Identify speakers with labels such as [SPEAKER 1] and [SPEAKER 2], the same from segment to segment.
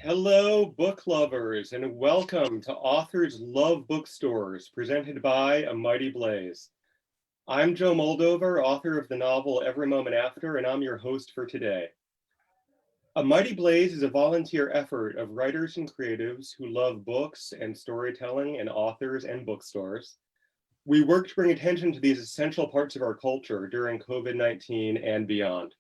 [SPEAKER 1] Hello, book lovers, and welcome to Authors Love Bookstores, presented by A Mighty Blaze. I'm Joe Moldover, author of the novel Every Moment After, and I'm your host for today. A Mighty Blaze is a volunteer effort of writers and creatives who love books and storytelling and authors and bookstores. We work to bring attention to these essential parts of our culture during COVID-19 and beyond.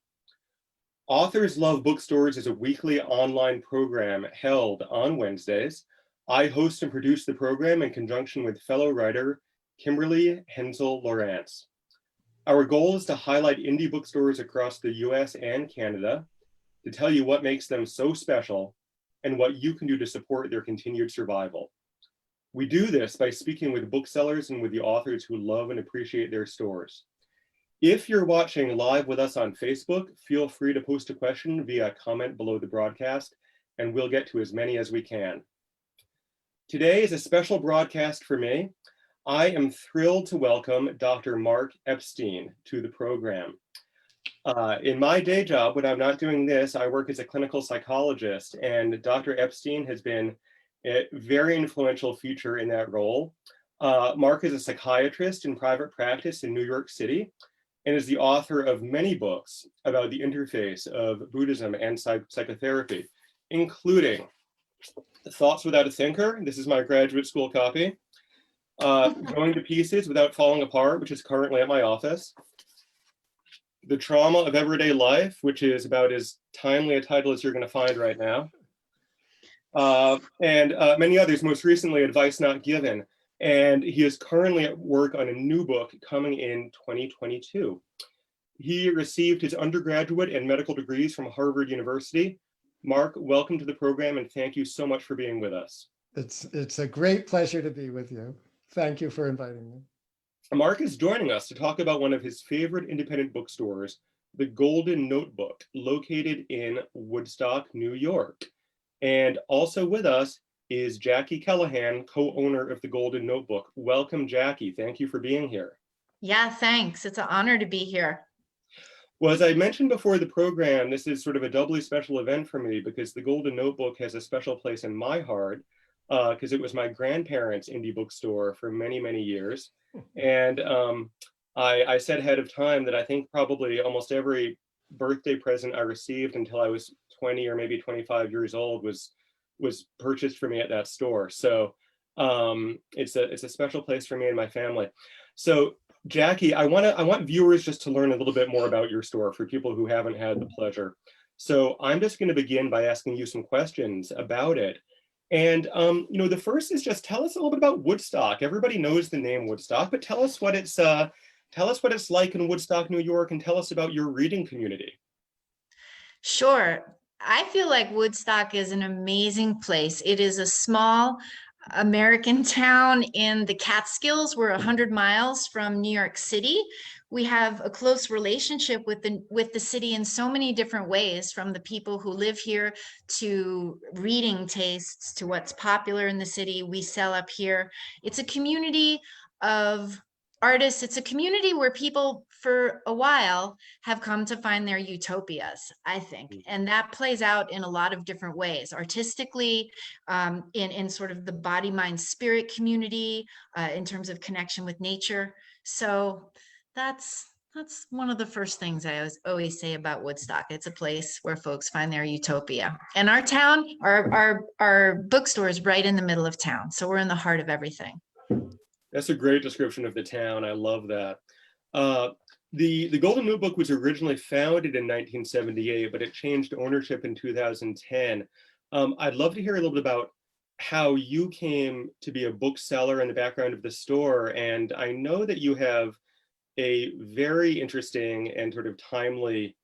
[SPEAKER 1] Authors Love Bookstores is a weekly online program held on Wednesdays. I host and produce the program in conjunction with fellow writer Kimberly Hensel Lawrence. Our goal is to highlight indie bookstores across the US and Canada, to tell you what makes them so special and what you can do to support their continued survival. We do this by speaking with booksellers and with the authors who love and appreciate their stores. If you're watching live with us on Facebook, feel free to post a question via comment below the broadcast, and we'll get to as many as we can. Today is a special broadcast for me. I am thrilled to welcome Dr. Mark Epstein to the program. In my day job, when I'm not doing this, I work as a clinical psychologist, and Dr. Epstein has been a very influential feature in that role. Mark is a psychiatrist in private practice in New York City, and is the author of many books about the interface of Buddhism and psychotherapy, including Thoughts Without a Thinker. This is my graduate school copy. Going to Pieces Without Falling Apart, which is currently at my office. The Trauma of Everyday Life, which is about as timely a title as you're going to find right now. And many others, most recently Advice Not Given. And he is currently at work on a new book coming in 2022. He received his undergraduate and medical degrees from Harvard University. Mark, welcome to the program, and thank you so much for being with us.
[SPEAKER 2] It's a great pleasure to be with you. Thank you for inviting me.
[SPEAKER 1] Mark is joining us to talk about one of his favorite independent bookstores, the Golden Notebook, located in Woodstock, New York. And also with us is Jackie Callahan, co-owner of the Golden Notebook. Welcome, Jackie. Thank you for being here.
[SPEAKER 3] Yeah, thanks. It's an honor to be here.
[SPEAKER 1] Well, as I mentioned before the program, this is sort of a doubly special event for me because the Golden Notebook has a special place in my heart because it was my grandparents' indie bookstore for many, many years. And I said ahead of time that I think probably almost every birthday present I received until I was 20 or maybe 25 years old was purchased for me at that store. So it's a special place for me and my family. So Jackie, I want viewers just to learn a little bit more about your store for people who haven't had the pleasure. So I'm just going to begin by asking you some questions about it. And the first is just tell us a little bit about Woodstock. Everybody knows the name Woodstock, but tell us what it's like in Woodstock, New York, and tell us about your reading community.
[SPEAKER 3] Sure. I feel like Woodstock is an amazing place. It is a small American town in the Catskills. We're 100 miles from New York City. We have a close relationship with the city in so many different ways, from the people who live here to reading tastes to what's popular in the city. We sell up here. It's a community of artists. It's a community where people for a while have come to find their utopias, I think. And that plays out in a lot of different ways, artistically, in sort of the body, mind, spirit community, in terms of connection with nature. So that's one of the first things I always say about Woodstock. It's a place where folks find their utopia. And our town, our bookstore is right in the middle of town. So we're in the heart of everything.
[SPEAKER 1] That's a great description of the town. I love that. The Golden Notebook was originally founded in 1978, but it changed ownership in 2010. I'd love to hear a little bit about how you came to be a bookseller in the background of the store. And I know that you have a very interesting and sort of timely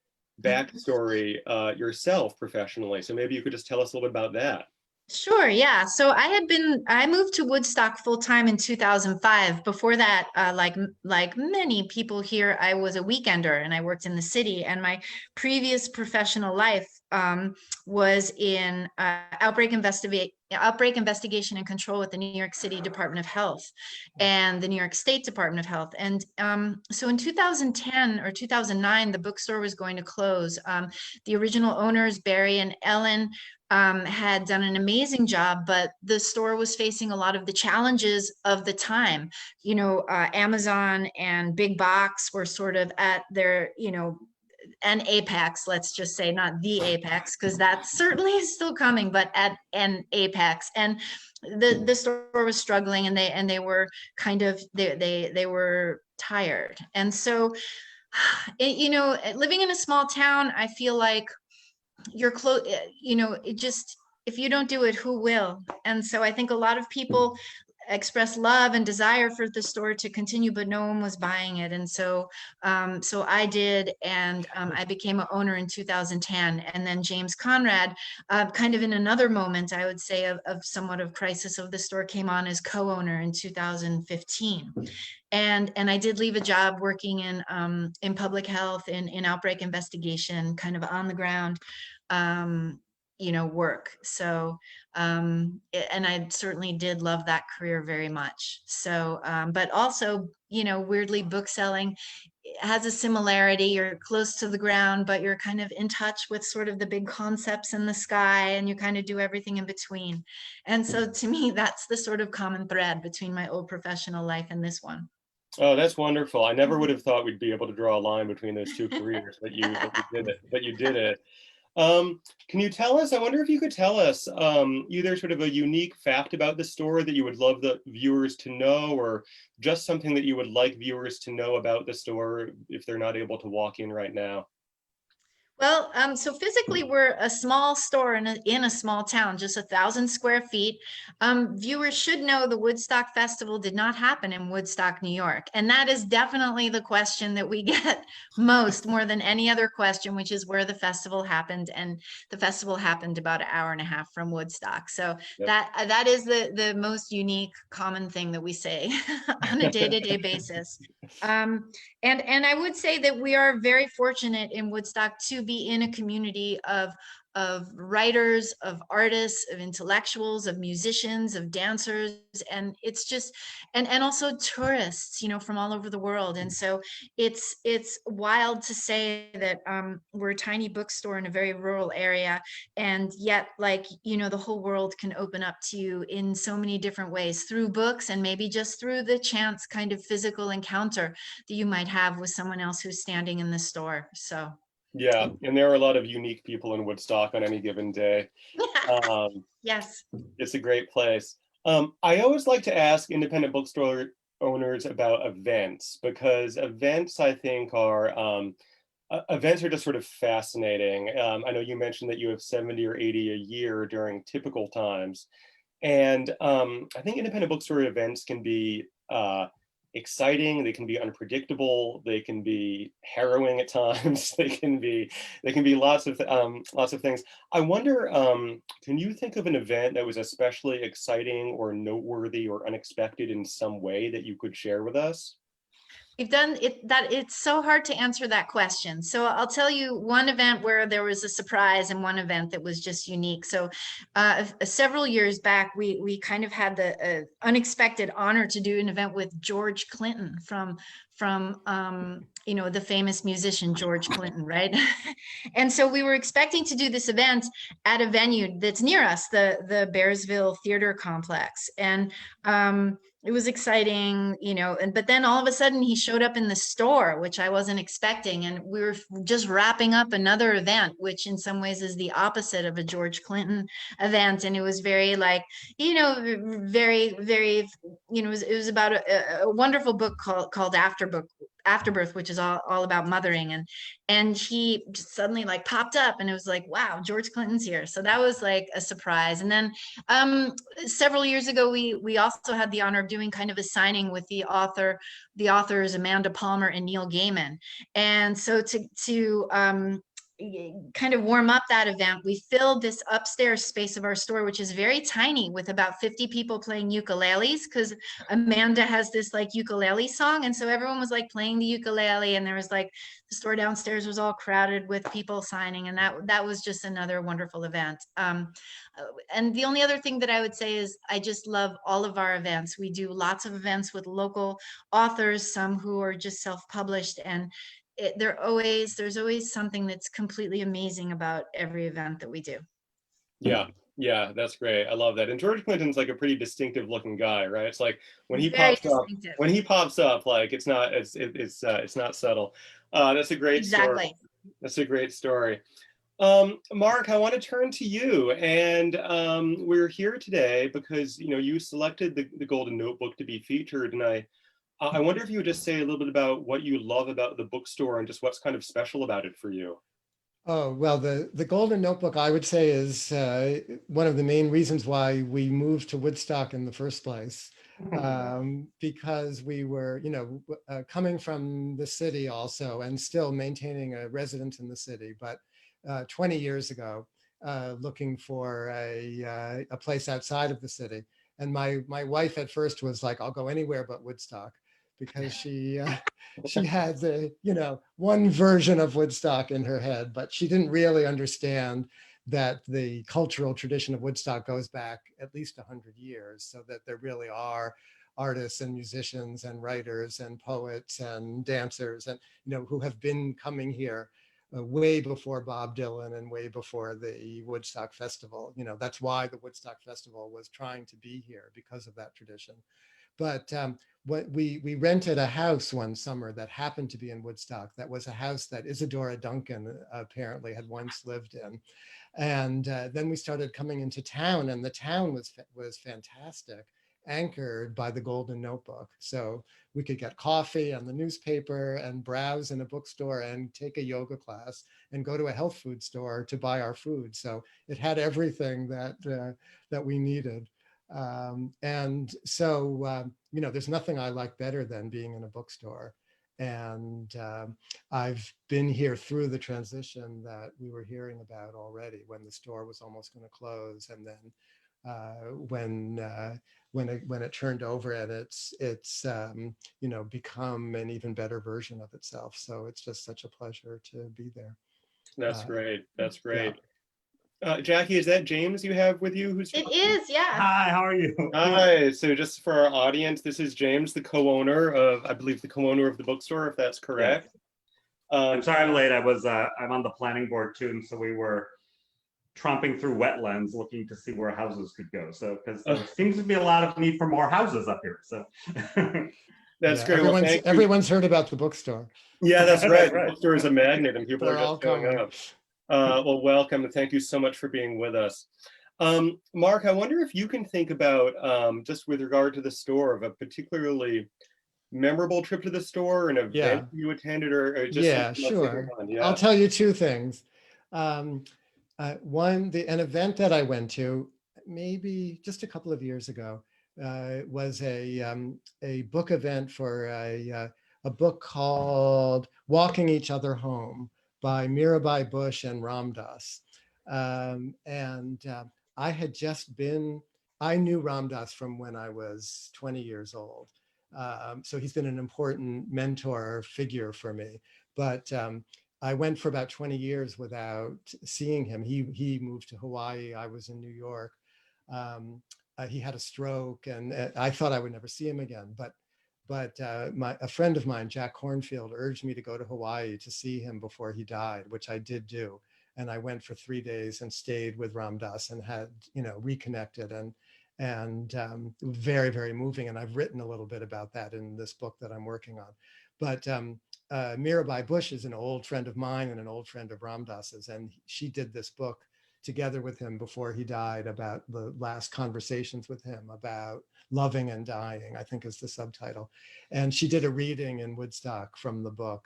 [SPEAKER 1] backstory yourself professionally. So maybe you could just tell us a little bit about that.
[SPEAKER 3] Sure, yeah. So I moved to Woodstock full time in 2005. Before that, like many people here, I was a weekender and I worked in the city. And my previous professional life was in outbreak investigation and control at the New York City Department of Health and the New York State Department of Health. And so in 2010 or 2009, the bookstore was going to close. The original owners, Barry and Ellen, had done an amazing job, but the store was facing a lot of the challenges of the time. Amazon and big box were sort of at their, an apex, let's just say, not the apex, because that certainly is still coming, but at an apex. And the store was struggling, and they were kind of they were tired. And so, living in a small town, I feel like you're close, it just, if you don't do it, who will? And so I think a lot of people express love and desire for the store to continue, but no one was buying it. And so I did, and I became an owner in 2010. And then James Conrad, kind of in another moment, I would say, of somewhat of crisis of the store, came on as co-owner in 2015. And I did leave a job working in public health, in outbreak investigation, kind of on the ground, work. So, and I certainly did love that career very much. So, but also, weirdly, book selling has a similarity. You're close to the ground, but you're kind of in touch with sort of the big concepts in the sky, and you kind of do everything in between. And so to me, that's the sort of common thread between my old professional life and this one.
[SPEAKER 1] Oh, that's wonderful. I never would have thought we'd be able to draw a line between those two careers, but you did it. But you did it. Can you tell us, I wonder if you could tell us either sort of a unique fact about the store that you would love the viewers to know, or just something that you would like viewers to know about the store if they're not able to walk in right now?
[SPEAKER 3] Well, so physically we're a small store in a small town, just 1,000 square feet. Viewers should know the Woodstock Festival did not happen in Woodstock, New York. And that is definitely the question that we get more than any other question, which is where the festival happened. And the festival happened about an hour and a half from Woodstock. So
[SPEAKER 1] Yep.
[SPEAKER 3] that is the most unique common thing that we say on a day-to-day basis. And I would say that we are very fortunate in Woodstock to be in a community of writers, of artists, of intellectuals, of musicians, of dancers, and it's just, and also tourists, from all over the world. And so it's wild to say that we're a tiny bookstore in a very rural area, and yet, like, the whole world can open up to you in so many different ways, through books, and maybe just through the chance kind of physical encounter that you might have with someone else who's standing in the store. So
[SPEAKER 1] Yeah, and there are a lot of unique people in Woodstock on any given day. Um,
[SPEAKER 3] yes.
[SPEAKER 1] it's a great place. I always like to ask independent bookstore owners about events, because events, I think, are events are just sort of fascinating. I know you mentioned that you have 70 or 80 a year during typical times. And I think independent bookstore events can be exciting. They can be unpredictable. They can be harrowing at times. They can be lots of things. I wonder, can you think of an event that was especially exciting or noteworthy or unexpected in some way that you could share with us?
[SPEAKER 3] We've done it, that it's so hard to answer that question. So I'll tell you one event where there was a surprise, and one event that was just unique. So several years back, we kind of had the unexpected honor to do an event with George Clinton from the famous musician George Clinton, right? And so we were expecting to do this event at a venue that's near us, the Bearsville Theater Complex. And it was exciting, but then all of a sudden he showed up in the store, which I wasn't expecting. And we were just wrapping up another event, which in some ways is the opposite of a George Clinton event. And it was very, like, very, very, it was about a wonderful book called Afterbirth, which is all about mothering. And he just suddenly, like, popped up, and it was like, wow, George Clinton's here. So that was like a surprise. And then several years ago, we also had the honor of doing kind of a signing with the authors Amanda Palmer and Neil Gaiman. And so to kind of warm up that event, we filled this upstairs space of our store, which is very tiny, with about 50 people playing ukuleles, because Amanda has this, like, ukulele song. And so everyone was, like, playing the ukulele, and there was, like, the store downstairs was all crowded with people signing, and that was just another wonderful event. And the only other thing that I would say is I just love all of our events. We do lots of events with local authors, some who are just self-published, and there's always something that's completely amazing about every event that we do.
[SPEAKER 1] Yeah, yeah, that's great. I love that. And George Clinton's like a pretty distinctive looking guy, right? It's like
[SPEAKER 3] Very distinctive.
[SPEAKER 1] when he pops up, like it's not subtle. That's a great story.
[SPEAKER 3] Exactly.
[SPEAKER 1] That's a great story. Mark, I want to turn to you, and we're here today because you selected the Golden Notebook to be featured, and I wonder if you would just say a little bit about what you love about the bookstore and just what's kind of special about it for you.
[SPEAKER 2] Oh, well, the Golden Notebook, I would say, is one of the main reasons why we moved to Woodstock in the first place. Because we were, coming from the city also and still maintaining a residence in the city, but 20 years ago, looking for a place outside of the city. And my wife at first was like, I'll go anywhere but Woodstock, because she had the, one version of Woodstock in her head, but she didn't really understand that the cultural tradition of Woodstock goes back at least 100 years, so that there really are artists and musicians and writers and poets and dancers, and who have been coming here way before Bob Dylan and way before the Woodstock Festival. That's why the Woodstock Festival was trying to be here, because of that tradition. But what we rented a house one summer that happened to be in Woodstock. That was a house that Isadora Duncan apparently had once lived in. And then we started coming into town, and the town was fantastic, anchored by the Golden Notebook. So we could get coffee and the newspaper and browse in a bookstore and take a yoga class and go to a health food store to buy our food. So it had everything that we needed. And so, there's nothing I like better than being in a bookstore. And I've been here through the transition that we were hearing about already, when the store was almost going to close, and then when it turned over, and it's become an even better version of itself. So it's just such a pleasure to be there.
[SPEAKER 1] That's
[SPEAKER 2] Uh,
[SPEAKER 1] great. That's
[SPEAKER 2] yeah.
[SPEAKER 1] great. Jackie, is that James you have with you? Who's
[SPEAKER 3] It is, yeah.
[SPEAKER 4] Hi, how are you?
[SPEAKER 1] Hi. So just for our audience, this is James, the co-owner of, I believe, the co-owner of the bookstore, if that's
[SPEAKER 4] Yes.
[SPEAKER 1] correct.
[SPEAKER 4] I'm sorry I'm late. I'm on the planning board too, and so we were tromping through wetlands looking to see where houses could go. So because there seems to be a lot of need for more houses up here. So
[SPEAKER 1] That's
[SPEAKER 2] Yeah,
[SPEAKER 1] great. Well, thank you.
[SPEAKER 2] everyone's heard about the bookstore.
[SPEAKER 1] Yeah, that's right.
[SPEAKER 4] That's
[SPEAKER 1] The
[SPEAKER 4] right.
[SPEAKER 1] bookstore is a magnet, and people are
[SPEAKER 2] They're all
[SPEAKER 1] just showing
[SPEAKER 2] coming.
[SPEAKER 1] up. Well, welcome, and thank you so much for being with us. Mark, I wonder if you can think about, just with regard to the store, of a particularly memorable trip to the store, an event
[SPEAKER 2] Yeah.
[SPEAKER 1] you attended, or just
[SPEAKER 2] Yeah,
[SPEAKER 1] something else going
[SPEAKER 2] sure.
[SPEAKER 1] on.
[SPEAKER 2] I'll
[SPEAKER 1] Yeah.
[SPEAKER 2] tell you two things. Um, an event that I went to maybe just a couple of years ago was a book event for a book called Walking Each Other Home by Mirabai Bush and Ram Dass. And I had just been, I knew Ram Dass from when I was 20 years old. So he's been an important mentor figure for me. But I went for about 20 years without seeing him. He moved to Hawaii. I was in New York. He had a stroke, and I thought I would never see him again. But a friend of mine, Jack Cornfield, urged me to go to Hawaii to see him before he died, which I did do. And I went for 3 days and stayed with Ram Dass and had reconnected, and very, very moving. And I've written a little bit about that in this book that I'm working on. But Mirabai Bush is an old friend of mine and an old friend of Ram Dass's, and she did this book together with him before he died, about the last conversations with him about loving and dying, I think is the subtitle. And she did a reading in Woodstock from the book.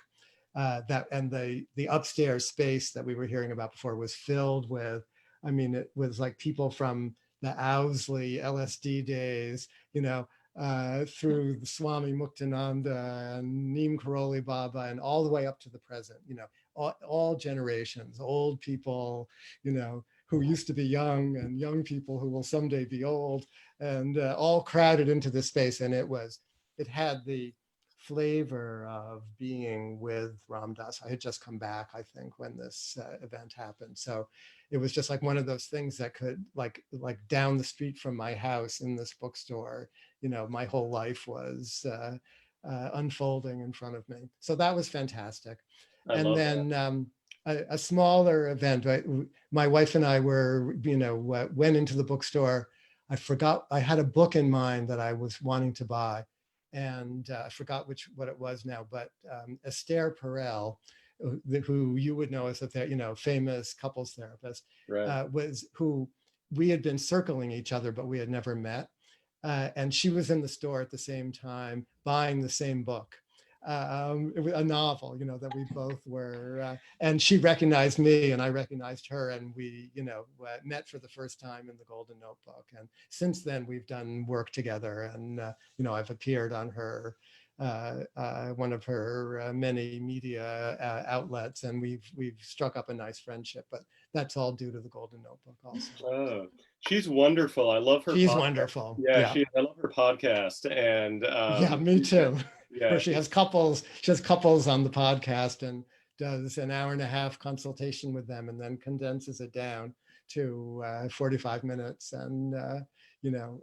[SPEAKER 2] And the upstairs space that we were hearing about before was filled with, it was like people from the Owsley LSD days, through the Swami Muktananda and Neem Karoli Baba, and all the way up to the present, all generations, old people, who used to be young, and young people who will someday be old, and all crowded into this space. And it had the flavor of being with Ram Dass. I had just come back, I think, when this event happened. So it was just like one of those things that could, like down the street from my house in this bookstore, my whole life was unfolding in front of me. So that was fantastic.
[SPEAKER 1] I
[SPEAKER 2] And
[SPEAKER 1] love
[SPEAKER 2] then
[SPEAKER 1] that.
[SPEAKER 2] a smaller event. Right? My wife and I were, went into the bookstore. I forgot, I had a book in mind that I was wanting to buy, and I forgot what it was now, but Esther Perel, who you would know as a famous couples therapist,
[SPEAKER 1] Right.
[SPEAKER 2] was who we had been circling each other, but we had never met. And she was in the store at the same time buying the same book, it was a novel, that we both were, and she recognized me and I recognized her, and we, met for the first time in the Golden Notebook. And since then we've done work together, and, I've appeared on her, one of her many media outlets, and we've struck up a nice friendship, but that's all due to the Golden Notebook also.
[SPEAKER 1] Oh, she's wonderful. I love her
[SPEAKER 2] She's
[SPEAKER 1] podcast.
[SPEAKER 2] wonderful.
[SPEAKER 1] Yeah,
[SPEAKER 2] Yeah.
[SPEAKER 1] I love her podcast. And
[SPEAKER 2] Yeah, me too.
[SPEAKER 1] yeah,
[SPEAKER 2] Where she has couples on the podcast and does an hour and a half consultation with them, and then condenses it down to 45 minutes, and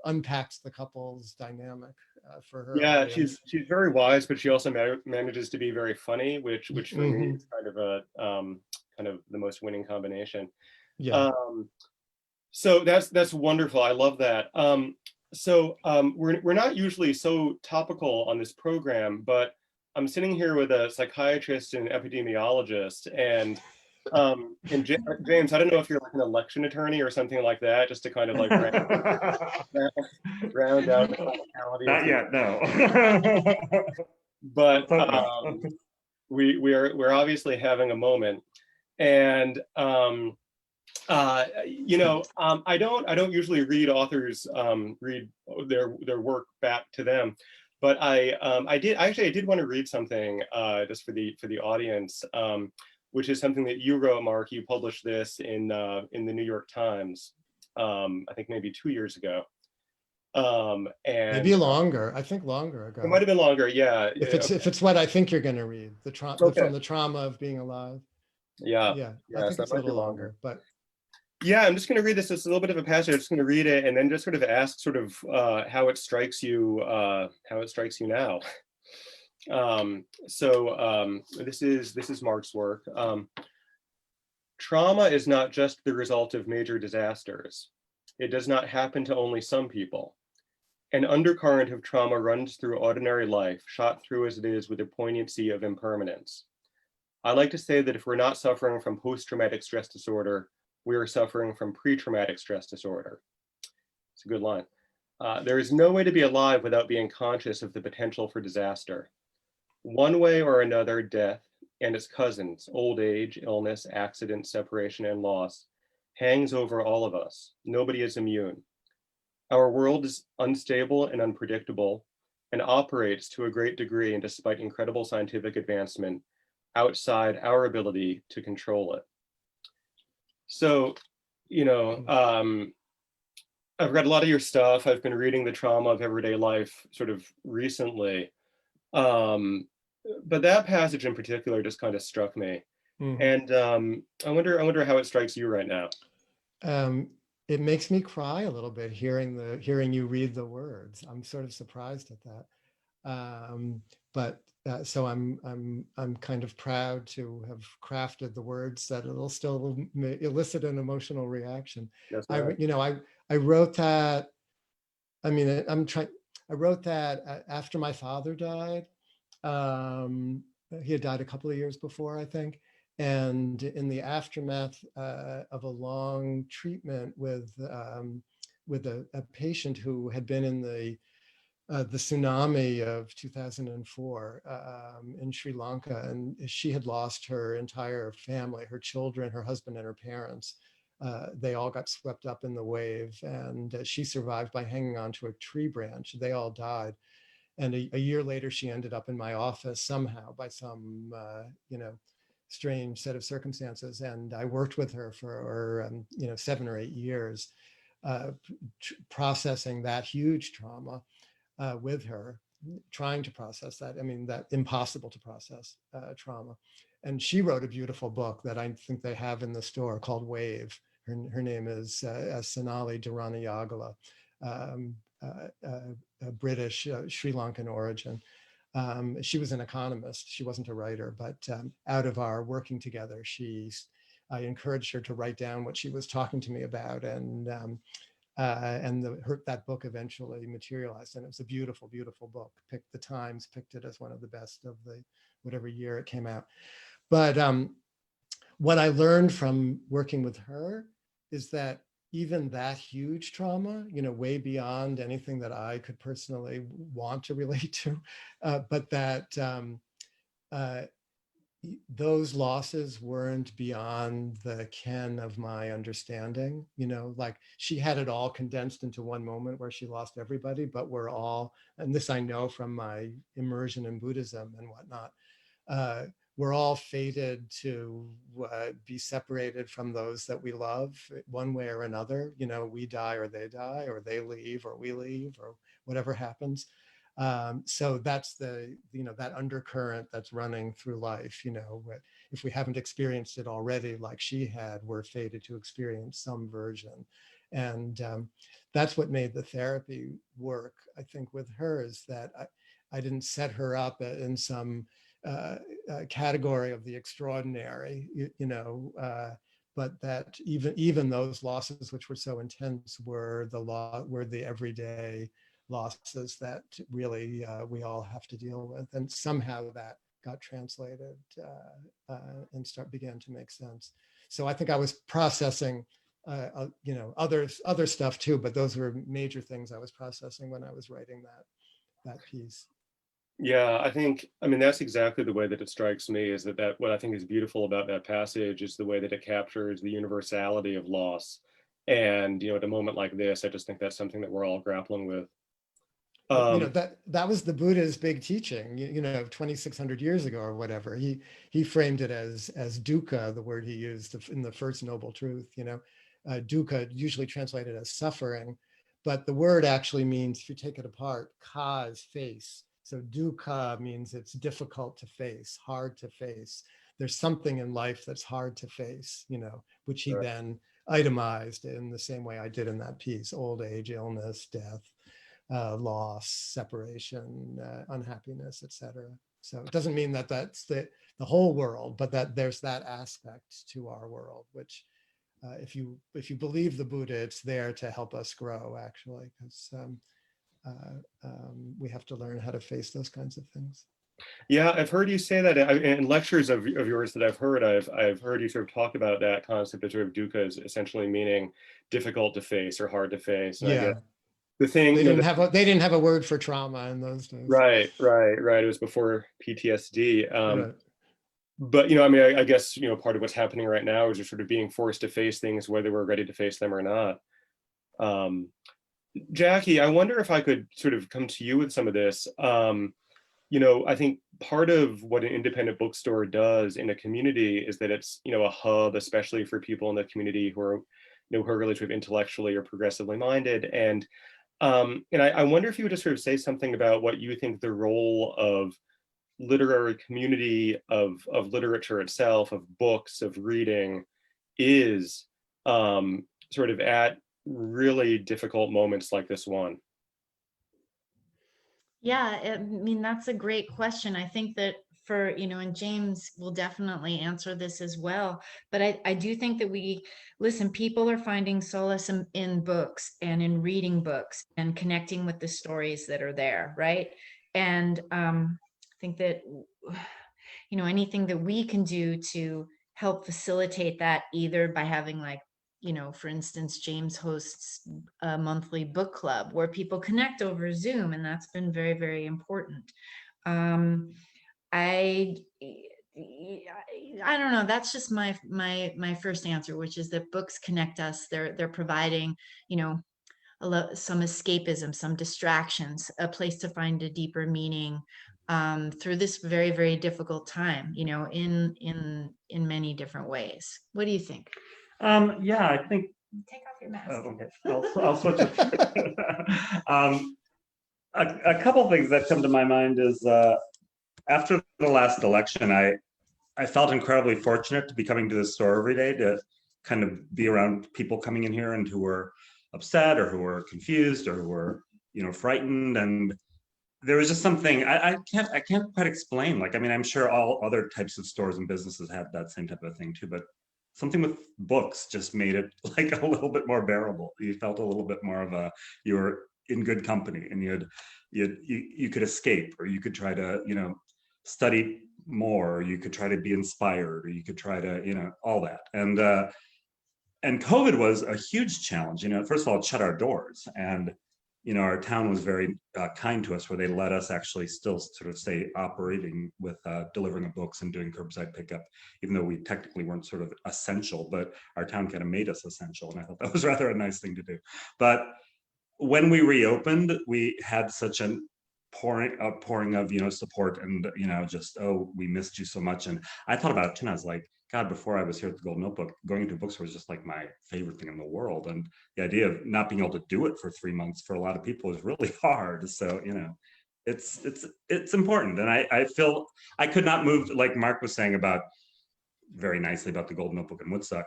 [SPEAKER 2] unpacks the couple's dynamic for her
[SPEAKER 1] yeah,
[SPEAKER 2] audience.
[SPEAKER 1] she's very wise, but she also manages to be very funny, which for me
[SPEAKER 2] Mhm.
[SPEAKER 1] is kind of the most winning combination.
[SPEAKER 2] Yeah.
[SPEAKER 1] Um, so that's wonderful. I love that. We're not usually so topical on this program, but I'm sitting here with a psychiatrist and epidemiologist, James, I don't know if you're like an election attorney or something like that, just to kind of like round out the
[SPEAKER 4] Not
[SPEAKER 1] technicalities.
[SPEAKER 4] yet, no.
[SPEAKER 1] But
[SPEAKER 4] Let's hope not.
[SPEAKER 1] we're obviously having a moment, and I don't usually read authors read their work back to them, but I did want to read something just for the audience, which is something that you wrote, Mark. You published this in the New York Times, I think maybe 2 years ago, and
[SPEAKER 2] Maybe longer. I think longer
[SPEAKER 1] it might
[SPEAKER 2] ago.
[SPEAKER 1] have been longer. Yeah.
[SPEAKER 2] If it's what I think you're going to read,
[SPEAKER 1] Okay.
[SPEAKER 2] from the trauma of being alive.
[SPEAKER 1] Yeah.
[SPEAKER 2] Yeah, I
[SPEAKER 1] Yeah.
[SPEAKER 2] think
[SPEAKER 1] So that
[SPEAKER 2] it's a
[SPEAKER 1] might be
[SPEAKER 2] little
[SPEAKER 1] longer.
[SPEAKER 2] longer, but
[SPEAKER 1] Yeah, I'm just going to read this. It's a little bit of a passage. I'm just going to read it and then just sort of ask sort of how it strikes you now. This is Mark's work. Trauma is not just the result of major disasters. It does not happen to only some people. An undercurrent of trauma runs through ordinary life, shot through as it is with a poignancy of impermanence. I like to say that if we're not suffering from post-traumatic stress disorder, we are suffering from pre-traumatic stress disorder. It's a good line. There is no way to be alive without being conscious of the potential for disaster. One way or another, death and its cousins, old age, illness, accident, separation, and loss, hangs over all of us. Nobody is immune. Our world is unstable and unpredictable and operates to a great degree, and despite incredible scientific advancement, outside our ability to control it. So, I've read a lot of your stuff. I've been reading The Trauma of Everyday Life sort of recently. But that passage in particular just kind of struck me. And I wonder how it strikes you right now.
[SPEAKER 2] It makes me cry a little bit hearing you read the words. I'm sort of surprised at that. But so I'm kind of proud to have crafted the words that it'll still elicit an emotional reaction.
[SPEAKER 1] That's right.
[SPEAKER 2] I wrote that. I mean, I wrote that after my father died. He had died a couple of years before, I think. And in the aftermath of a long treatment with a patient who had been in the tsunami of 2004 in Sri Lanka, and she had lost her entire family, her children, her husband, and her parents. They all got swept up in the wave, and she survived by hanging onto a tree branch. They all died. And a year later, she ended up in my office somehow by some, strange set of circumstances. And I worked with her for, 7 or 8 years, processing that huge trauma with her, trying to process that. I mean, that impossible to process trauma. And she wrote a beautiful book that I think they have in the store called Wave. Her name is Sonali Dharanayagala. A British Sri Lankan origin. She was an economist. She wasn't a writer, but out of our working together, I encouraged her to write down what she was talking to me about, and that book eventually materialized, and it was a beautiful, beautiful book. The Times picked it as one of the best of the whatever year it came out. But what I learned from working with her is that even that huge trauma, way beyond anything that I could personally want to relate to, but that those losses weren't beyond the ken of my understanding. Like she had it all condensed into one moment where she lost everybody, but we're all, and this I know from my immersion in Buddhism and whatnot, we're all fated to be separated from those that we love one way or another. We die or they leave or we leave or whatever happens. So that's that undercurrent that's running through life. If we haven't experienced it already, like she had, we're fated to experience some version. And that's what made the therapy work, I think, with her, is that I didn't set her up in some category of the extraordinary, but that even those losses, which were so intense, were the everyday losses that really we all have to deal with, and somehow that got translated and began to make sense. So I think I was processing, other stuff too, but those were major things I was processing when I was writing that piece.
[SPEAKER 1] Yeah, I mean, that's exactly the way that it strikes me, is that what I think is beautiful about that passage is the way that it captures the universality of loss. And, at a moment like this, I just think that's something that we're all grappling with.
[SPEAKER 2] That was the Buddha's big teaching, 2,600 years ago or whatever. He framed it as dukkha, the word he used in the first noble truth. Dukkha, usually translated as suffering, but the word actually means, if you take it apart, ka is face. So dukkha means it's difficult to face, hard to face. There's something in life that's hard to face, which he then itemized in the same way I did in that piece: old age, illness, death, loss, separation, unhappiness, etc. So it doesn't mean that that's the whole world, but that there's that aspect to our world, which if you believe the Buddha, it's there to help us grow, actually, because we have to learn how to face those kinds of things.
[SPEAKER 1] Yeah, I've heard you say that in lectures of yours that I've heard. I've heard you sort of talk about that concept of sort of dukkha as essentially meaning difficult to face or hard to face. And I guess the thing,
[SPEAKER 2] they didn't have a word for trauma in those days.
[SPEAKER 1] Right. It was before PTSD.
[SPEAKER 2] Right.
[SPEAKER 1] But I mean, I guess part of what's happening right now is just sort of being forced to face things, whether we're ready to face them or not. Jackie, I wonder if I could sort of come to you with some of this. I think part of what an independent bookstore does in a community is that it's, a hub, especially for people in the community who are, who are really sort of intellectually or progressively minded. And I wonder if you would just sort of say something about what you think the role of literary community, of literature itself, of books, of reading is, sort of at really difficult moments like this one.
[SPEAKER 3] Yeah, I mean, that's a great question. I think that and James will definitely answer this as well, but I do think that listen, people are finding solace in books and in reading books and connecting with the stories that are there, right? And I think that, anything that we can do to help facilitate that, either by having, like, for instance, James hosts a monthly book club where people connect over Zoom, and that's been very, very important. I don't know. That's just my first answer, which is that books connect us. They're providing, some escapism, some distractions, a place to find a deeper meaning through this very, very difficult time. In many different ways. What do you think?
[SPEAKER 4] Yeah, I think.
[SPEAKER 3] Take off your mask.
[SPEAKER 4] Oh, okay, I'll switch it. A couple things that come to my mind is after the last election, I felt incredibly fortunate to be coming to the store every day, to kind of be around people coming in here and who were upset or who were confused or who were frightened, and there was just something I can't quite explain. Like, I mean, I'm sure all other types of stores and businesses have that same type of thing too, but something with books just made it like a little bit more bearable. You felt a little bit more of a, you were in good company, and you could escape, or you could try to, you know, study more, or you could try to be inspired, or you could try to, you know, all that. And COVID was a huge challenge. You know, first of all, it shut our doors, and you know, our town was very kind to us, where they let us actually still sort of stay operating with delivering of books and doing curbside pickup, even though we technically weren't sort of essential, but our town kind of made us essential, and I thought that was rather a nice thing to do. But when we reopened, we had such a pouring of, you know, support, and you know, just, oh, we missed you so much. And I thought about it too, and I was like, God, before I was here at the Golden Notebook, going into a bookstore was just like my favorite thing in the world. And the idea of not being able to do it for 3 months for a lot of people is really hard. So, you know, it's important. And I feel I could not move, like Mark was saying about very nicely about the Golden Notebook in Woodstock.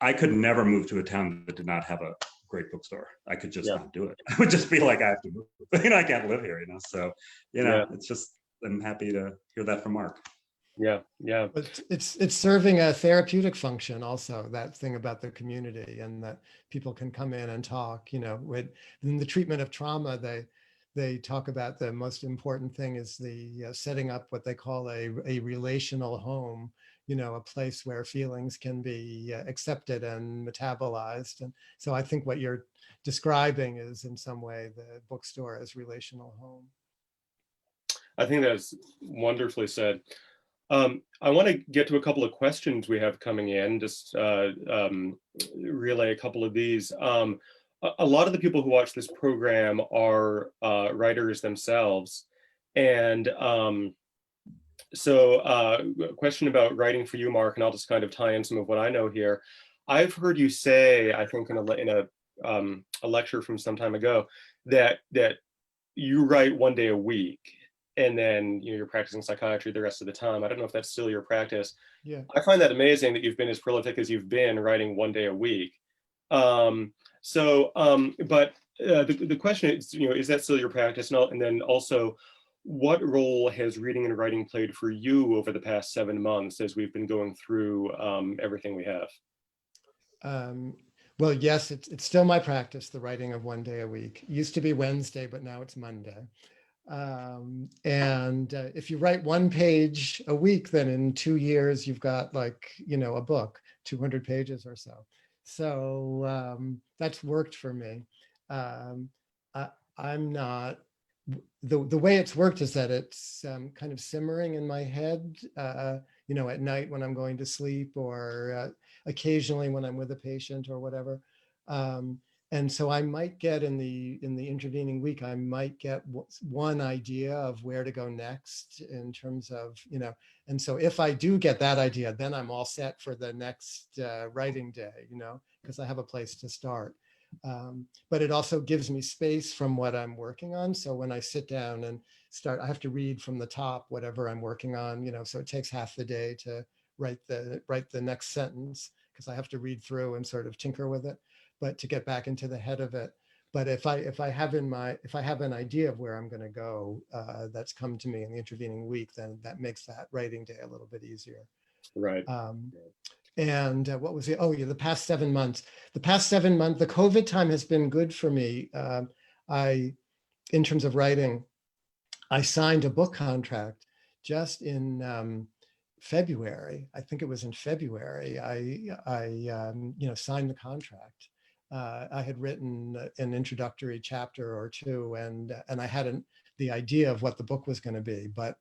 [SPEAKER 4] I could never move to a town that did not have a great bookstore. I could just not do it. I would just be like, I have to move. You know, I can't live here, you know? So, you know, it's just, I'm happy to hear that from Mark.
[SPEAKER 1] Yeah, yeah.
[SPEAKER 2] But it's serving a therapeutic function also, that thing about the community, and that people can come in and talk, you know, in the treatment of trauma, they talk about the most important thing is the setting up what they call a relational home, you know, a place where feelings can be accepted and metabolized. And so I think what you're describing is in some way the bookstore as relational home.
[SPEAKER 1] I think that's wonderfully said. I want to get to a couple of questions we have coming in, just relay a couple of these. A lot of the people who watch this program are writers themselves. And so a question about writing for you, Mark, and I'll just kind of tie in some of what I know here. I've heard you say, I think in a lecture from some time ago, that you write one day a week, and then, you know, you're practicing psychiatry the rest of the time. I don't know if that's still your practice.
[SPEAKER 2] Yeah.
[SPEAKER 1] I find that amazing that you've been as prolific as you've been, writing one day a week. But the question is, you know, is that still your practice? And then also, what role has reading and writing played for you over the past 7 months as we've been going through everything we have?
[SPEAKER 2] Well, yes, it's still my practice, the writing of one day a week. It used to be Wednesday, but now it's Monday. And if you write one page a week, then in 2 years, you've got, like, you know, a book, 200 pages or so. So that's worked for me. I'm not, the way it's worked is that it's kind of simmering in my head, you know, at night when I'm going to sleep, or occasionally when I'm with a patient or whatever. And so I might get in the intervening week, I might get one idea of where to go next in terms of, you know, and so if I do get that idea, then I'm all set for the next writing day, you know, because I have a place to start. But it also gives me space from what I'm working on. So when I sit down and start, I have to read from the top, whatever I'm working on, you know, so it takes half the day to write the next sentence, because I have to read through and sort of tinker with it, but to get back into the head of it. But if I have an idea of where I'm going to go, that's come to me in the intervening week, then that makes that writing day a little bit easier.
[SPEAKER 1] Right.
[SPEAKER 2] And what was it? Oh yeah, the past 7 months. The past 7 months, the COVID time has been good for me. In terms of writing, I signed a book contract just in February. I think it was in February. I you know, signed the contract. I had written an introductory chapter or two, and I had the idea of what the book was going to be, but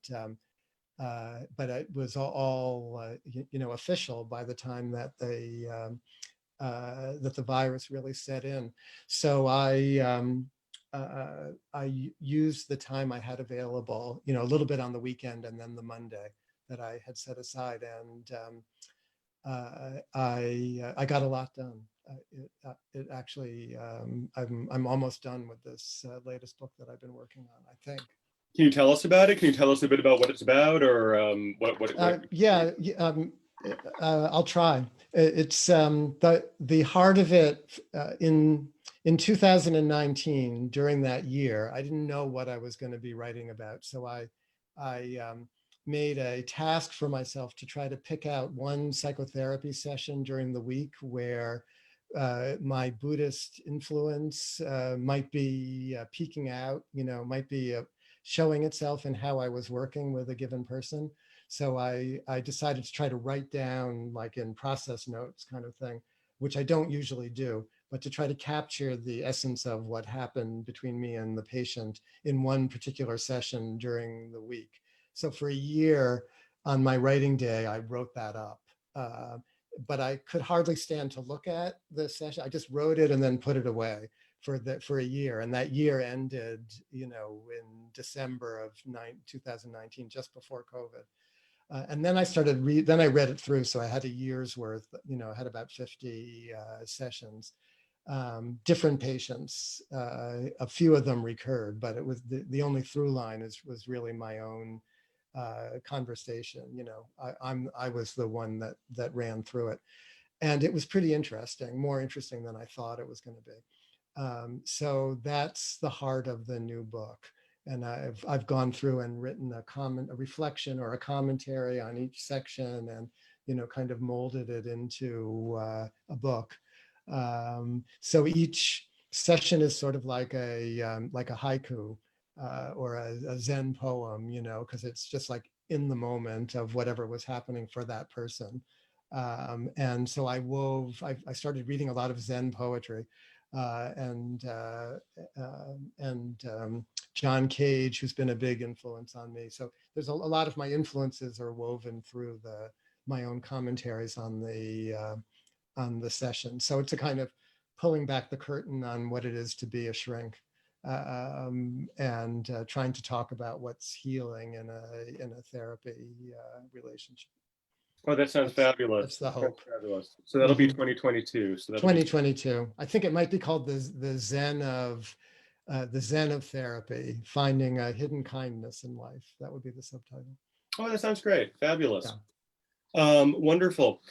[SPEAKER 2] it was all you know, official by the time that that the virus really set in. So I used the time I had available, you know, a little bit on the weekend and then the Monday that I had set aside, and I got a lot done. It actually, I'm almost done with this latest book that I've been working on, I think.
[SPEAKER 1] Can you tell us about it? Can you tell us a bit about what it's about, or
[SPEAKER 2] yeah, I'll try. It's the heart of it. in 2019, during that year, I didn't know what I was going to be writing about. So I made a task for myself to try to pick out one psychotherapy session during the week where my Buddhist influence might be peeking out, might be showing itself in how I was working with a given person. So I decided to try to write down, like in process notes kind of thing, which I don't usually do, but to try to capture the essence of what happened between me and the patient in one particular session during the week. So for a year on my writing day, I wrote that up. But I could hardly stand to look at the session. I just wrote it and then put it away for a year. And that year ended, in December of 2019, just before COVID. And then then I read it through. So I had a year's worth, I had about 50 sessions, different patients. A few of them recurred, but it was the only through line was really my own conversation. I was the one that ran through it. And it was pretty interesting, more interesting than I thought it was going to be. So that's the heart of the new book. And I've gone through and written a reflection or a commentary on each section, and kind of molded it into a book. So each session is sort of like a haiku or a Zen poem, because it's just like in the moment of whatever was happening for that person. And so I started reading a lot of Zen poetry. And John Cage, who's been a big influence on me. So there's a lot of my influences are woven through my own commentaries on the session. So it's a kind of pulling back the curtain on what it is to be a shrink, and trying to talk about what's healing in a therapy relationship.
[SPEAKER 1] Oh, that sounds fabulous.
[SPEAKER 2] That's the hope.
[SPEAKER 1] Fabulous. So that'll be 2022. So
[SPEAKER 2] 2022. I think it might be called the Zen of therapy, finding a hidden kindness in life. That would be the subtitle.
[SPEAKER 1] Oh, that sounds great. Fabulous.
[SPEAKER 2] Yeah.
[SPEAKER 1] Wonderful.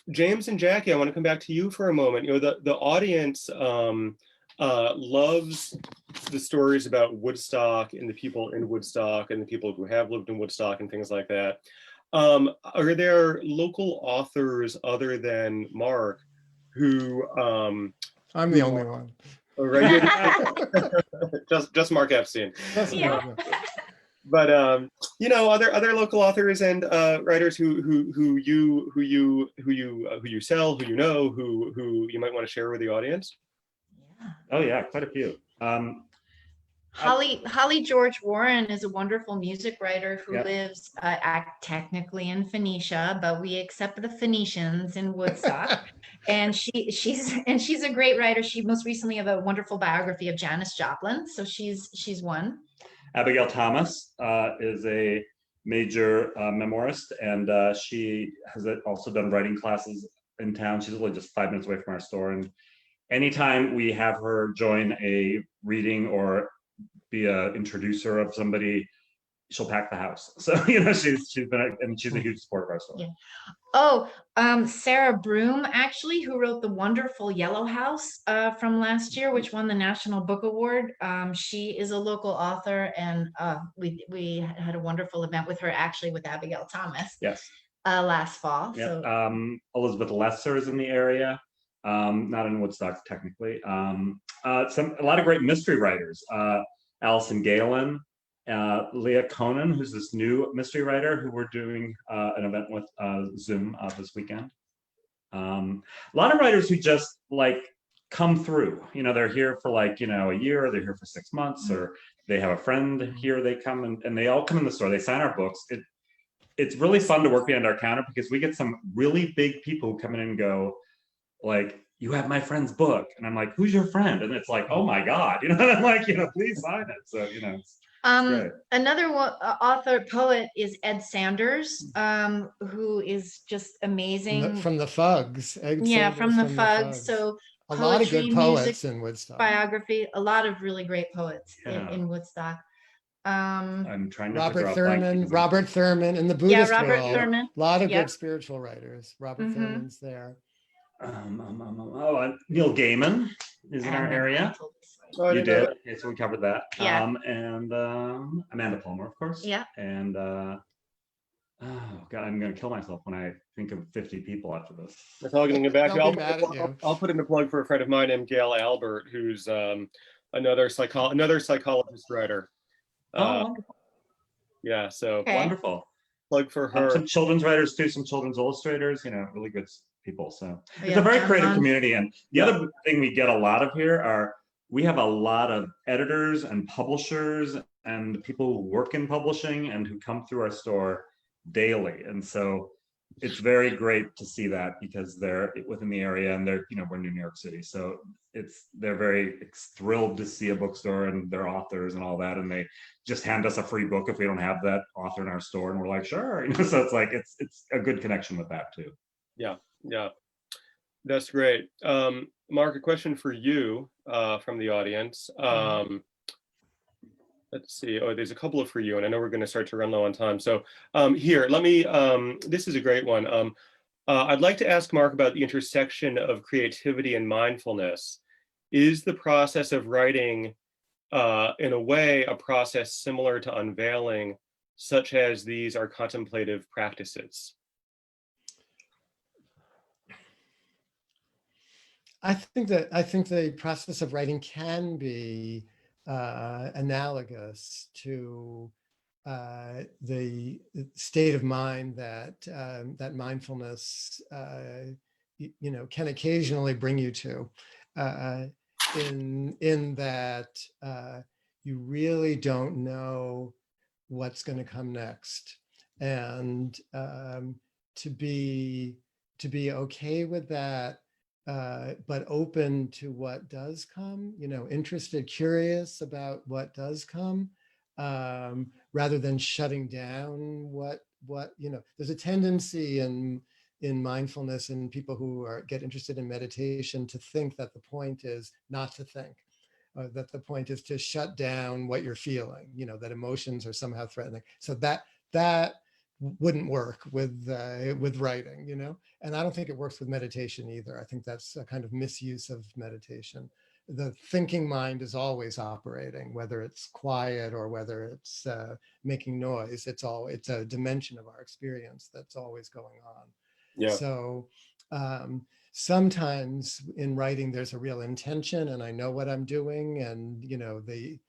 [SPEAKER 1] James and Jackie, I want to come back to you for a moment. The audience loves the stories about Woodstock and the people in Woodstock and the people who have lived in Woodstock and things like that. Are there local authors other than Mark who
[SPEAKER 2] I'm the only one.
[SPEAKER 1] Right, just Mark Epstein.
[SPEAKER 3] Yeah.
[SPEAKER 1] But other local authors and writers who you sell, who you might want to share with the audience?
[SPEAKER 4] Oh yeah, quite a few.
[SPEAKER 3] Holly George Warren is a wonderful music writer who
[SPEAKER 4] Yeah.
[SPEAKER 3] lives technically in Phoenicia, but we accept the Phoenicians in Woodstock. And she's a great writer. She most recently have a wonderful biography of Janis Joplin. So she's one.
[SPEAKER 4] Abigail Thomas is a major memoirist, and she has also done writing classes in town. She's literally just 5 minutes away from our store. And anytime we have her join a reading or be a introducer of somebody, she'll pack the house. So she's a huge supporter of our store.
[SPEAKER 3] Yeah. Oh, Sarah Broom, actually, who wrote the wonderful Yellow House from last year, which won the National Book Award. She is a local author, and we had a wonderful event with her, actually, with Abigail Thomas.
[SPEAKER 4] Yes.
[SPEAKER 3] Last fall.
[SPEAKER 4] Yeah.
[SPEAKER 3] So.
[SPEAKER 4] Elizabeth Lesser is in the area. Not in Woodstock technically. A lot of great mystery writers. Allison Galen, Leah Conan, who's this new mystery writer who we're doing an event with Zoom this weekend. A lot of writers who just come through. They're here for a year, or they're here for 6 months, or they have a friend here. They come and they all come in the store. They sign our books. It's really fun to work behind our counter because we get some really big people who come in and go, you have my friend's book, and I'm like, who's your friend? And it's like, oh my God, and I'm like, please sign it. So it's
[SPEAKER 3] another author poet is Ed Sanders, who is just amazing.
[SPEAKER 2] From the Fugs.
[SPEAKER 3] From the Fugs. So
[SPEAKER 2] a lot of good poets in Woodstock.
[SPEAKER 3] Biography, a lot of really great poets in Woodstock.
[SPEAKER 4] I'm trying to
[SPEAKER 2] Robert Thurman in the Buddhist world.
[SPEAKER 3] Thurman.
[SPEAKER 2] A lot of good spiritual writers. Robert Thurman's there.
[SPEAKER 4] Neil Gaiman, is in our
[SPEAKER 3] and
[SPEAKER 4] area.
[SPEAKER 1] Oh, I
[SPEAKER 4] You
[SPEAKER 1] didn't know
[SPEAKER 4] did.
[SPEAKER 1] that.
[SPEAKER 4] Okay, so we covered that.
[SPEAKER 3] Yeah.
[SPEAKER 4] And Amanda Palmer, of course.
[SPEAKER 3] Yeah.
[SPEAKER 4] And oh God, I'm gonna kill myself when I think of 50 people after this.
[SPEAKER 1] That's all going to get back to.
[SPEAKER 2] They'll be mad at you.
[SPEAKER 1] I'll put in a plug for a friend of mine named Gail Albert, who's another psychologist writer.
[SPEAKER 4] Oh, wonderful.
[SPEAKER 1] Yeah, so
[SPEAKER 3] Okay.
[SPEAKER 4] Wonderful.
[SPEAKER 1] plug for her.
[SPEAKER 4] Some children's writers too, some children's illustrators, really good people. So it's
[SPEAKER 3] Yeah,
[SPEAKER 4] a very
[SPEAKER 3] John
[SPEAKER 4] creative
[SPEAKER 3] Ron.
[SPEAKER 4] community. And the
[SPEAKER 1] Yeah.
[SPEAKER 4] other thing we get a lot of here are, we have a lot of editors and publishers and people who work in publishing and who come through our store daily. And so it's very great to see that, because they're within the area and they're, we're in New York City. So they're very thrilled to see a bookstore and their authors and all that. And they just hand us a free book if we don't have that author in our store. And we're like, sure. So it's like, it's a good connection with that too.
[SPEAKER 1] Yeah, that's great. Mark, a question for you from the audience. Let's see. Oh, there's a couple for you, and I know we're going to start to run low on time. So here, let me, this is a great one. I'd like to ask Mark about the intersection of creativity and mindfulness. Is the process of writing, in a way, a process similar to unveiling, such as these are contemplative practices?
[SPEAKER 2] I think the process of writing can be analogous to the state of mind that mindfulness can occasionally bring you to, in that you really don't know what's going to come next, and to be okay with that. But open to what does come, interested, curious about what does come, rather than shutting down what there's a tendency in mindfulness and people who get interested in meditation to think that the point is not to think, that the point is to shut down what you're feeling, that emotions are somehow threatening. So that wouldn't work with writing, and I don't think it works with meditation either. I think that's a kind of misuse of meditation. The thinking mind is always operating, whether it's quiet or whether it's making noise. It's a dimension of our experience that's always going on.
[SPEAKER 1] Yeah.
[SPEAKER 2] So sometimes in writing there's a real intention, and I know what I'm doing, and the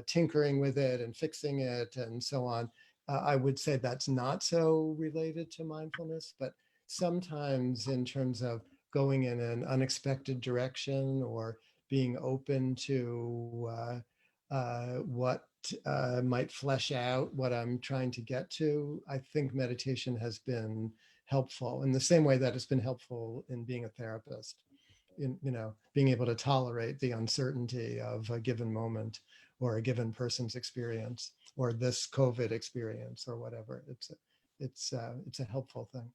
[SPEAKER 2] tinkering with it and fixing it and so on. I would say that's not so related to mindfulness, but sometimes in terms of going in an unexpected direction or being open to what might flesh out what I'm trying to get to, I think meditation has been helpful in the same way that it's been helpful in being a therapist, in being able to tolerate the uncertainty of a given moment or a given person's experience, or this COVID experience, or whatever. It's a helpful thing.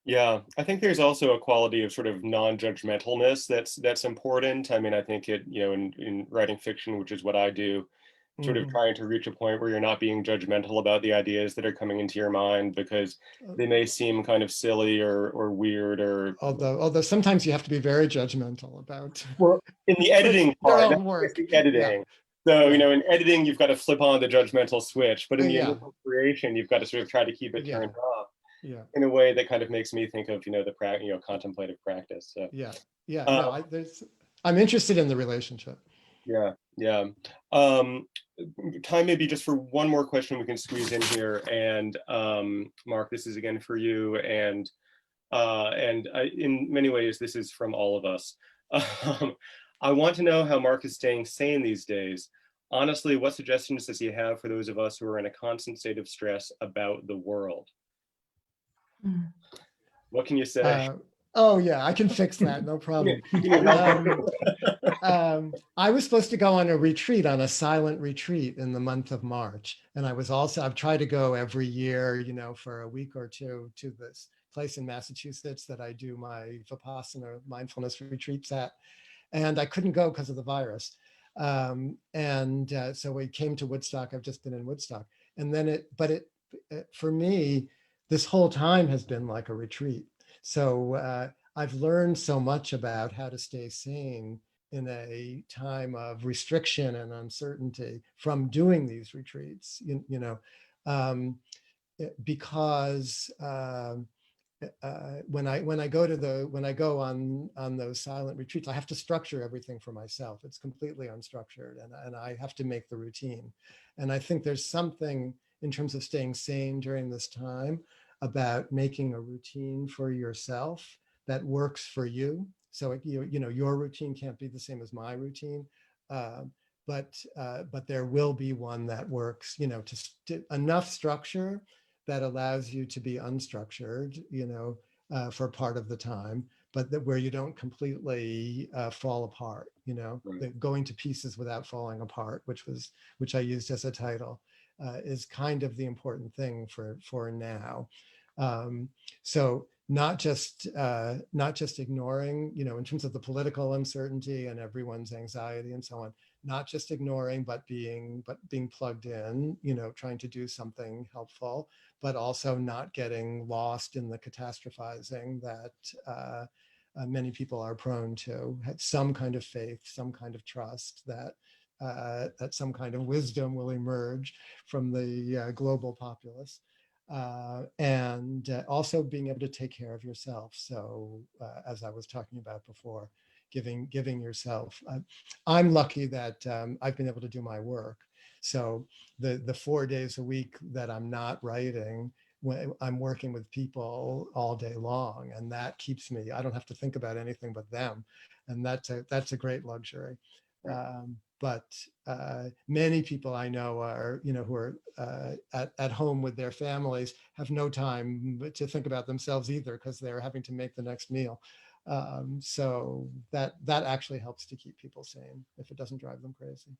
[SPEAKER 1] Yeah, I think there's also a quality of sort of non-judgmentalness that's important. I mean, I think in writing fiction, which is what I do, sort of trying to reach a point where you're not being judgmental about the ideas that are coming into your mind, because they may seem kind of silly or weird, or
[SPEAKER 2] although sometimes you have to be very judgmental about,
[SPEAKER 1] well, in the editing
[SPEAKER 2] your
[SPEAKER 1] part,
[SPEAKER 2] own work.
[SPEAKER 1] the editing. So, in editing, you've got to flip on the judgmental switch, but in the initial creation, you've got to sort of try to keep it turned off in a way that kind of makes me think of, the contemplative practice. So,
[SPEAKER 2] I'm interested in the relationship.
[SPEAKER 1] Yeah. Time maybe just for one more question we can squeeze in here. And Mark, this is again for you. And in many ways, this is from all of us. I want to know how Mark is staying sane these days. Honestly, what suggestions does he have for those of us who are in a constant state of stress about the world? What can you say?
[SPEAKER 2] I can fix that, no problem. I was supposed to go on a retreat, on a silent retreat in the month of March. And I've tried to go every year, for a week or two, to this place in Massachusetts that I do my Vipassana mindfulness retreats at. And I couldn't go because of the virus. So we came to Woodstock. I've just been in Woodstock. And then for me, this whole time has been like a retreat. So I've learned so much about how to stay sane in a time of restriction and uncertainty from doing these retreats, because when I go on those silent retreats, I have to structure everything for myself. It's completely unstructured, and I have to make the routine. And I think there's something in terms of staying sane during this time about making a routine for yourself that works for you. So your routine can't be the same as my routine, uh, but there will be one that works. To enough structure that allows you to be unstructured, for part of the time, but where you don't completely fall apart,
[SPEAKER 1] Right.
[SPEAKER 2] going to pieces without falling apart, which I used as a title, is kind of the important thing for now. Um, so not just ignoring, in terms of the political uncertainty and everyone's anxiety and so on, not just ignoring, but being plugged in, trying to do something helpful, but also not getting lost in the catastrophizing that many people are prone to. Have some kind of faith, some kind of trust that some kind of wisdom will emerge from the global populace. And also being able to take care of yourself. So as I was talking about before, giving yourself. I'm lucky that I've been able to do my work. So the 4 days a week that I'm not writing, when I'm working with people all day long, and that keeps me. I don't have to think about anything but them, and that's a great luxury.
[SPEAKER 1] Right.
[SPEAKER 2] But many people I know are, who are at home with their families, have no time to think about themselves either, because they're having to make the next meal. So that actually helps to keep people sane if it doesn't drive them crazy.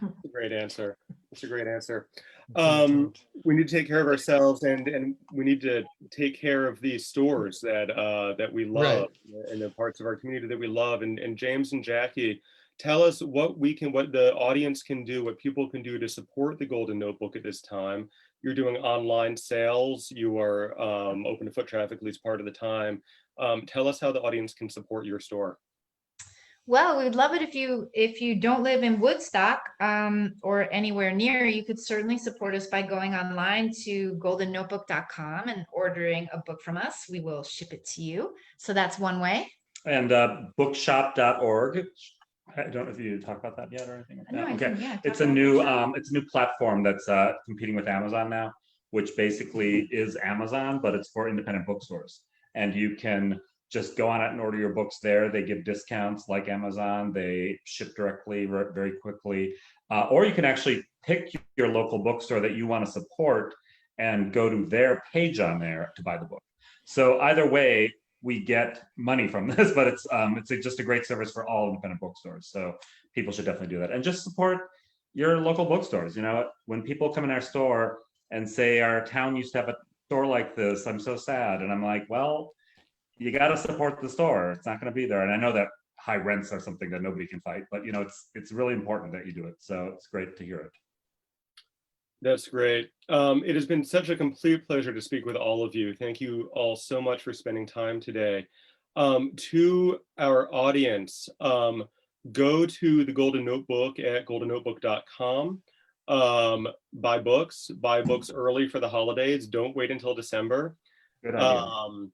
[SPEAKER 1] That's a great answer. That's a great answer.
[SPEAKER 2] It's an attempt.
[SPEAKER 1] We need to take care of ourselves, and we need to take care of these stores that we love,
[SPEAKER 2] Right.
[SPEAKER 1] and the parts of our community that we love. And James and Jackie, tell us what the audience can do, what people can do to support the Golden Notebook at this time. You're doing online sales. You are open to foot traffic at least part of the time. Tell us how the audience can support your store.
[SPEAKER 3] Well, we'd love it if you don't live in Woodstock or anywhere near. You could certainly support us by going online to goldennotebook.com and ordering a book from us. We will ship it to you. So that's one way.
[SPEAKER 4] And bookshop.org. I don't know if you talk about that yet or anything like
[SPEAKER 3] No,
[SPEAKER 4] that.
[SPEAKER 3] I
[SPEAKER 4] Okay,
[SPEAKER 3] can, yeah.
[SPEAKER 4] it's a new platform that's competing with Amazon now, which basically is Amazon, but it's for independent bookstores. And you can just go on it and order your books there. They give discounts like Amazon. They ship directly very quickly. Or you can actually pick your local bookstore that you want to support and go to their page on there to buy the book. So either way, we get money from this, but it's just a great service for all independent bookstores. So people should definitely do that, and just support your local bookstores. When people come in our store and say our town used to have a store like this, I'm so sad, and I'm like, well, you got to support the store. It's not going to be there, and I know that high rents are something that nobody can fight, but it's really important that you do it. So it's great to hear it.
[SPEAKER 1] That's great. It has been such a complete pleasure to speak with all of you. Thank you all so much for spending time today. To our audience, go to the Golden Notebook at goldennotebook.com. Buy books early for the holidays. Don't wait until December.
[SPEAKER 4] Good idea.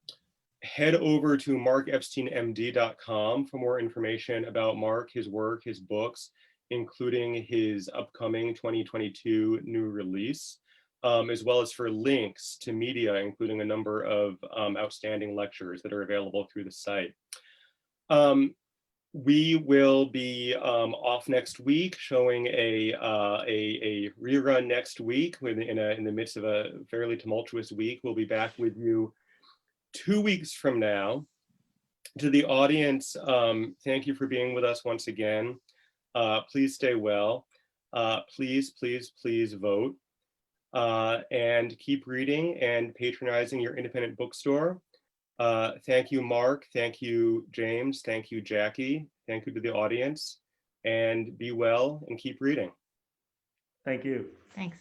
[SPEAKER 1] Head over to markepsteinmd.com for more information about Mark, his work, his books, including his upcoming 2022 new release, as well as for links to media, including a number of outstanding lectures that are available through the site. We will be off next week, showing a rerun next week. In the midst of a fairly tumultuous week, we'll be back with you 2 weeks from now. To the audience, thank you for being with us once again. Please stay well. Please vote. And keep reading and patronizing your independent bookstore. Thank you, Mark. Thank you, James. Thank you, Jackie. Thank you to the audience. And be well and keep reading.
[SPEAKER 4] Thank you.
[SPEAKER 3] Thanks.